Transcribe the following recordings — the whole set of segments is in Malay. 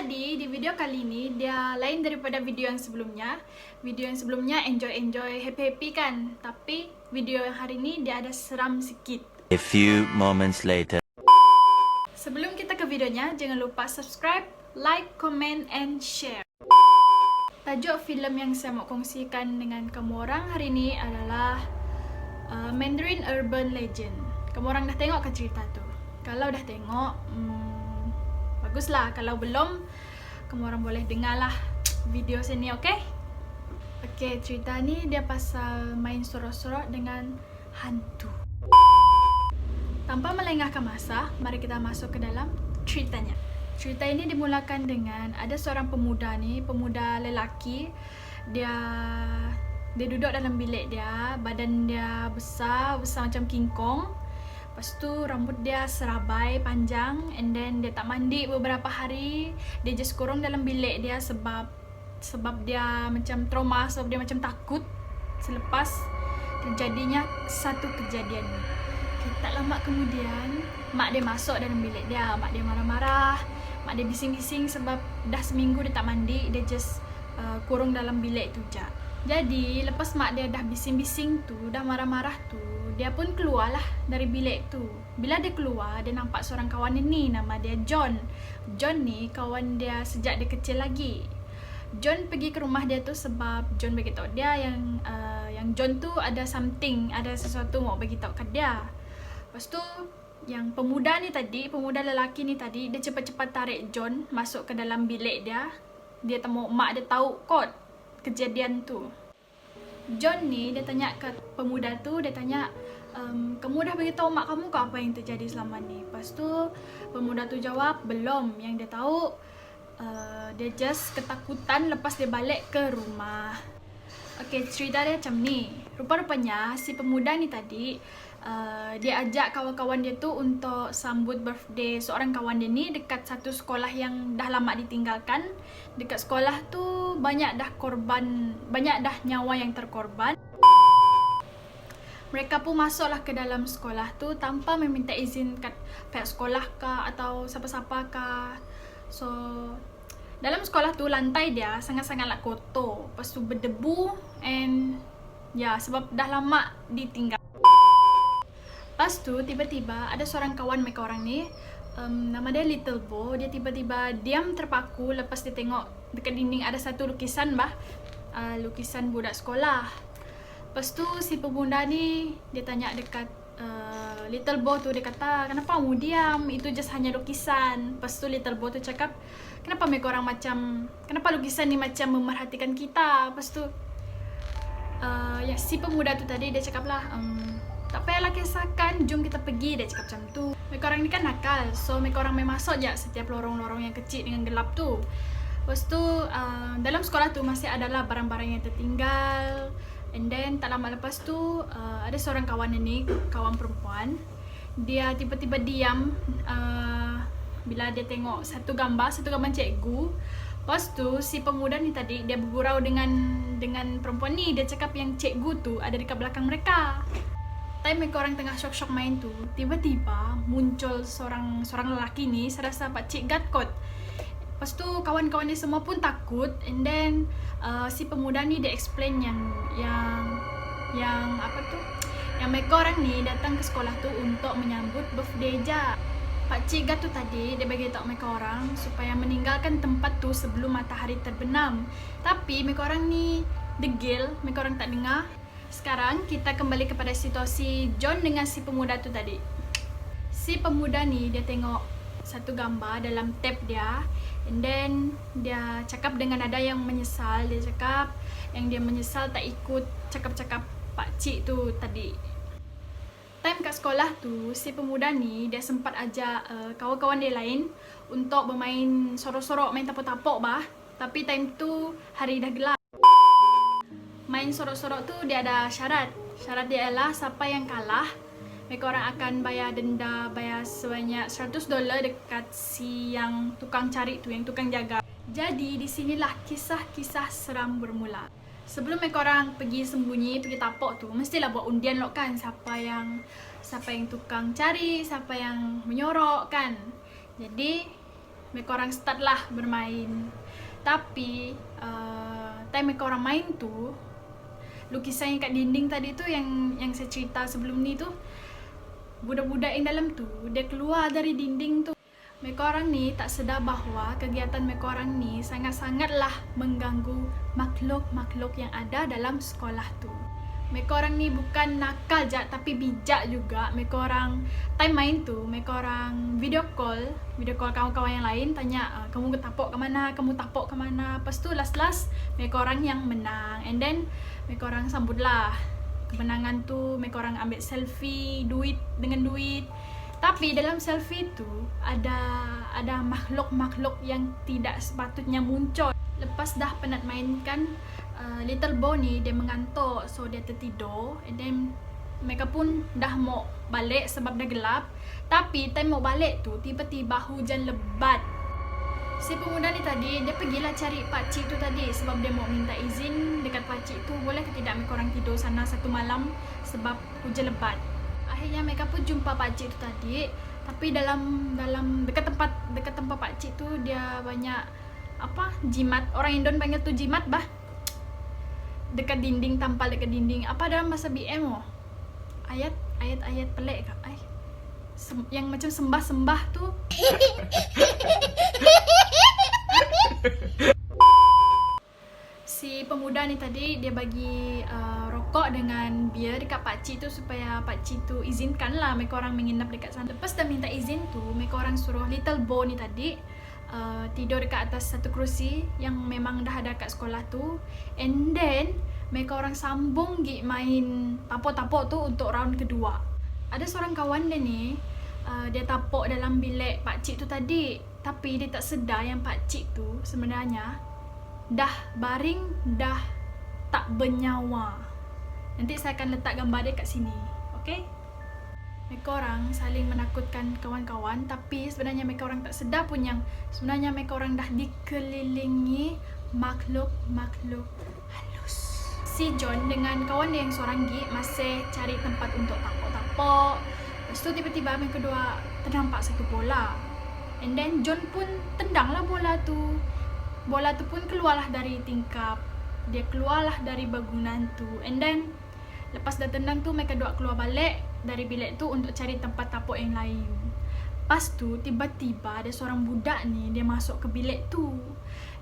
Jadi di video kali ini dia lain daripada video yang sebelumnya. Video yang sebelumnya enjoy, happy kan. Tapi video yang hari ini dia ada seram sikit. A few moments later. Sebelum kita ke videonya, jangan lupa subscribe, like, comment, and share. Tajuk filem yang saya mau kongsikan dengan kamu orang hari ini adalah Mandarin Urban Legend. Kamu orang dah tengok ke cerita tu? Kalau dah tengok, baguslah. Kalau belum, kamu orang boleh dengarlah video sini, okay? Okay, cerita ni dia pasal main sorok-sorok dengan hantu. Tanpa melengahkan masa, mari kita masuk ke dalam ceritanya. Cerita ini dimulakan dengan ada seorang pemuda ni, pemuda lelaki. Dia duduk dalam bilik dia, badan dia besar macam King Kong. Lepas tu rambut dia serabai, panjang, and then dia tak mandi beberapa hari. Dia just kurung dalam bilik dia sebab dia macam trauma, sebab dia macam takut selepas terjadinya satu kejadian ni. Tak lama kemudian, mak dia masuk dalam bilik dia. Mak dia marah-marah, mak dia bising-bising sebab dah seminggu dia tak mandi. Dia just kurung dalam bilik tu je. Jadi lepas mak dia dah bising-bising tu, dah marah-marah tu, dia pun keluarlah dari bilik tu. Bila dia keluar, dia nampak seorang kawan dia ni, nama dia John. John ni kawan dia sejak dia kecil lagi. John pergi ke rumah dia tu sebab John beritahu dia yang John tu ada sesuatu mau beritahu kat dia. Lepas tu yang pemuda lelaki ni tadi, dia cepat-cepat tarik John masuk ke dalam bilik dia. Dia temu mak dia tahu kot kejadian tu. John ni dia tanya ke pemuda tu, dia tanya, kamu dah beritahu mak kamu ke apa yang terjadi selama ni? Lepas tu pemuda tu jawab, belum. Yang dia tahu dia just ketakutan lepas dia balik ke rumah. Okay, cerita dia macam ni. Rupa-rupanya si pemuda ni tadi dia ajak kawan-kawan dia tu untuk sambut birthday seorang kawan dia ni dekat satu sekolah yang dah lama ditinggalkan. Dekat sekolah tu banyak dah nyawa yang terkorban. Mereka pun masuklah ke dalam sekolah tu tanpa meminta izin kat pihak sekolah kah atau siapa-siapa kah. So dalam sekolah tu lantai dia sangat-sangatlah kotor. Lepas tu berdebu and sebab dah lama ditinggal. Lepas tu tiba-tiba ada seorang kawan mereka orang ni, nama dia Little Bo. Dia tiba-tiba diam terpaku lepas dia tengok dekat dinding ada satu lukisan lukisan budak sekolah. Lepas tu si pemuda ni dia tanya dekat Little Bo tu, dia kata, kenapa kamu diam? Itu just hanya lukisan. Lepas tu Little Bo tu cakap, kenapa lukisan ni macam memerhatikan kita? Lepas tu si pemuda tu tadi dia cakap lah, tak payahlah kisahkan, jom kita pergi. Dia cakap macam tu. Mereka orang ni kan nakal, so mereka orang main masuk je setiap lorong-lorong yang kecil dengan gelap tu. Lepas tu dalam sekolah tu masih adalah barang-barang yang tertinggal. And then tak lama lepas tu ada seorang kawan ni, kawan perempuan. Dia tiba-tiba diam bila dia tengok satu gambar cikgu. Lepas tu si pemuda ni tadi dia bergurau dengan perempuan ni. Dia cakap yang cikgu tu ada dekat belakang mereka. Time mereka orang tengah syok-syok main tu, tiba-tiba muncul seorang lelaki ni, saya rasa pakcik guard kot. Lepas tu kawan-kawan dia semua pun takut. And then si pemuda ni dia explain yang mereka orang ni datang ke sekolah tu untuk menyambut birthday je. Pakcik guard tu tadi dia bagi tahu mereka orang supaya meninggalkan tempat tu sebelum matahari terbenam. Tapi mereka orang ni degil, mereka orang tak dengar. Sekarang kita kembali kepada situasi John dengan si pemuda tu tadi. Si pemuda ni dia tengok satu gambar dalam tab dia, and then dia cakap dengan nada yang menyesal. Dia cakap yang dia menyesal tak ikut cakap-cakap pakcik tu tadi. Time kat sekolah tu, si pemuda ni dia sempat ajak kawan-kawan dia lain untuk bermain sorok-sorok, main tapok-tapok bah. Tapi time tu hari dah gelap. Main sorok-sorok tu dia ada syarat. Syarat dia ialah siapa yang kalah, mereka orang akan bayar denda, bayar sebanyak $100 dekat si yang tukang cari tu, yang tukang jaga. Jadi di sinilah kisah-kisah seram bermula. Sebelum mereka orang pergi sembunyi, pergi tapok tu, mestilah buat undian lo kan, siapa yang tukang cari, siapa yang menyorok kan. Jadi mereka orang start lah bermain. Tapi time mereka orang main tu, lukisan yang kat dinding tadi tu yang saya cerita sebelum ni tu, budak-budak yang dalam tu dia keluar dari dinding tu. Mereka orang ni tak sedar bahawa kegiatan mereka orang ni sangat-sangatlah mengganggu makhluk-makhluk yang ada dalam sekolah tu. Mereka orang ni bukan nakal je tapi bijak juga. Mereka orang time main tu, mereka orang video call kawan-kawan yang lain, tanya kamu tapok ke mana, kamu tapok ke mana. Lepas tu last mereka orang yang menang. And then mereka orang sambutlah kemenangan tu. Mereka orang ambil selfie dengan duit. Tapi dalam selfie tu ada makhluk-makhluk yang tidak sepatutnya muncul. Lepas dah penat mainkan, little boy ni dia mengantuk, so dia tertidur. And then mereka pun dah mau balik sebab dah gelap. Tapi time mau balik tu tiba-tiba hujan lebat. Si pemuda ni tadi dia pergilah cari pakcik tu tadi sebab dia mau minta izin dekat pakcik tu, boleh ke tidak mereka orang tidur sana satu malam sebab hujan lebat. Akhirnya mereka pun jumpa pakcik tu tadi. Tapi dalam dekat tempat pakcik tu dia banyak jimat. Orang Indon panggil tu jimat bah. Dekat dinding, tampal dekat dinding. Apa dalam bahasa BM ayat pelik kah? Yang macam sembah-sembah tu. Si pemuda ni tadi dia bagi rokok dengan bir dekat pakcik tu supaya pakcik tu izinkan lah mereka orang menginap dekat sana. Lepas dah minta izin tu, mereka orang suruh little boy ni tadi tidur dekat atas satu kerusi yang memang dah ada kat sekolah tu. And then mereka orang sambung gi main tapok-tapok tu untuk round kedua. Ada seorang kawan dia ni, dia tapok dalam bilik pakcik tu tadi. Tapi dia tak sedar yang pakcik tu sebenarnya dah baring, dah tak bernyawa. Nanti saya akan letak gambar dia kat sini. Okay? Mereka orang saling menakutkan kawan-kawan, tapi sebenarnya mereka orang tak sedar pun yang sebenarnya mereka orang dah dikelilingi makhluk-makhluk halus. Si John dengan kawan dia yang seorang masih cari tempat untuk tapok-tapok. Lepas tu tiba-tiba mereka kedua ternampak satu bola. And then John pun tendanglah bola tu. Bola tu pun keluarlah dari tingkap. Dia keluarlah dari bangunan tu. And then lepas dah tendang tu, mereka dua keluar balik dari bilik tu untuk cari tempat tapok yang lain. Lepas tu tiba-tiba ada seorang budak ni, dia masuk ke bilik tu.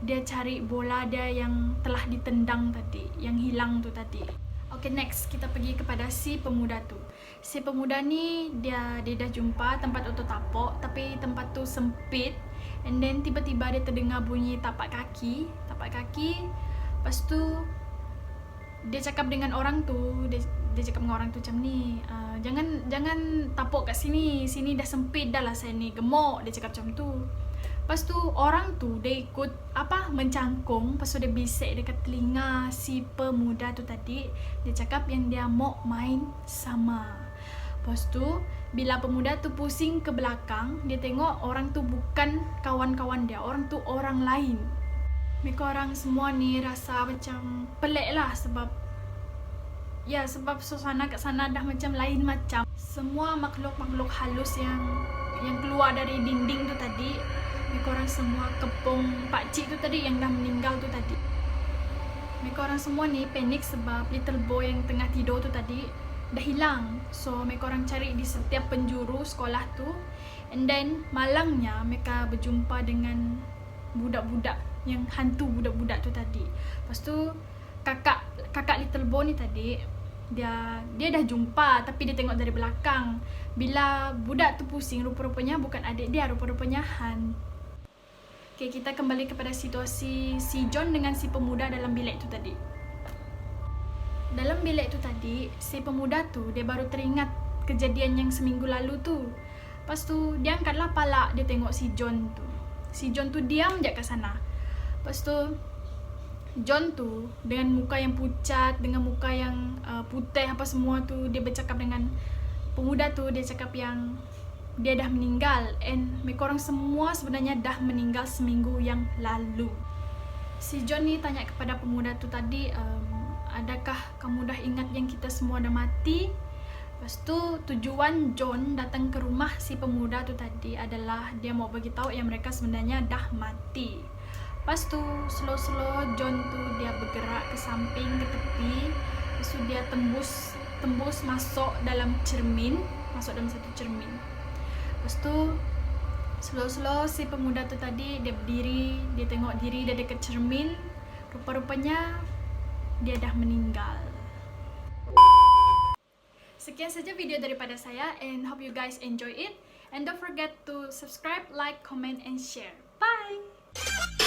Dia cari bola dia yang telah ditendang tadi, yang hilang tu tadi. Okay, next kita pergi kepada si pemuda tu. Si pemuda ni dia dah jumpa tempat untuk tapok, tapi tempat tu sempit. And then tiba-tiba dia terdengar bunyi tapak kaki. Lepas tu dia cakap dengan orang tu, dia cakap dengan orang tu macam ni, jangan tapok kat sini dah sempit dah lah, saya ni gemuk. Dia cakap macam tu. Lepas tu orang tu dia ikut mencangkung. Lepas tu dia bisik dekat telinga si pemuda tu tadi. Dia cakap yang dia mau main sama. Lepas tu bila pemuda tu pusing ke belakang, dia tengok orang tu bukan kawan-kawan dia, orang tu orang lain. Mereka orang semua ni rasa macam pelik lah sebab suasana kat sana dah macam lain macam. Semua makhluk-makhluk halus yang keluar dari dinding tu tadi, mereka orang semua kepung pakcik tu tadi yang dah meninggal tu tadi. Mereka orang semua ni panik sebab little boy yang tengah tidur tu tadi dah hilang. So mereka orang cari di setiap penjuru sekolah tu. And then malangnya mereka berjumpa dengan budak-budak yang hantu budak-budak tu tadi. Lepas tu kakak little boy ni tadi dia dah jumpa, tapi dia tengok dari belakang. Bila budak tu pusing, rupa-rupanya bukan adik dia, rupa-rupanya hantu. Okay, kita kembali kepada situasi si John dengan si pemuda dalam bilik tu tadi. Dalam bilik tu tadi, si pemuda tu dia baru teringat kejadian yang seminggu lalu tu. Lepas tu dia angkatlah palak, dia tengok si John tu. Si John tu diam je kat sana. Lepas tu John tu dengan muka yang pucat, dengan muka yang putih apa semua tu, dia bercakap dengan pemuda tu. Dia cakap yang dia dah meninggal. And mereka orang semua sebenarnya dah meninggal seminggu yang lalu. Si John ni tanya kepada pemuda tu tadi, adakah kamu dah ingat yang kita semua dah mati? Lepas tu tujuan John datang ke rumah si pemuda tu tadi adalah dia mau bagi tahu yang mereka sebenarnya dah mati. Lepas tu slow-slow John tu dia bergerak ke samping, ke tepi. Lepas tu dia tembus masuk dalam cermin, masuk dalam satu cermin. Lepas tu slow-slow si pemuda tu tadi dia berdiri, dia tengok diri dia dekat cermin. Rupa-rupanya dia dah meninggal. Sekian saja video daripada saya and hope you guys enjoy it. And don't forget to subscribe, like, comment, and share. Bye!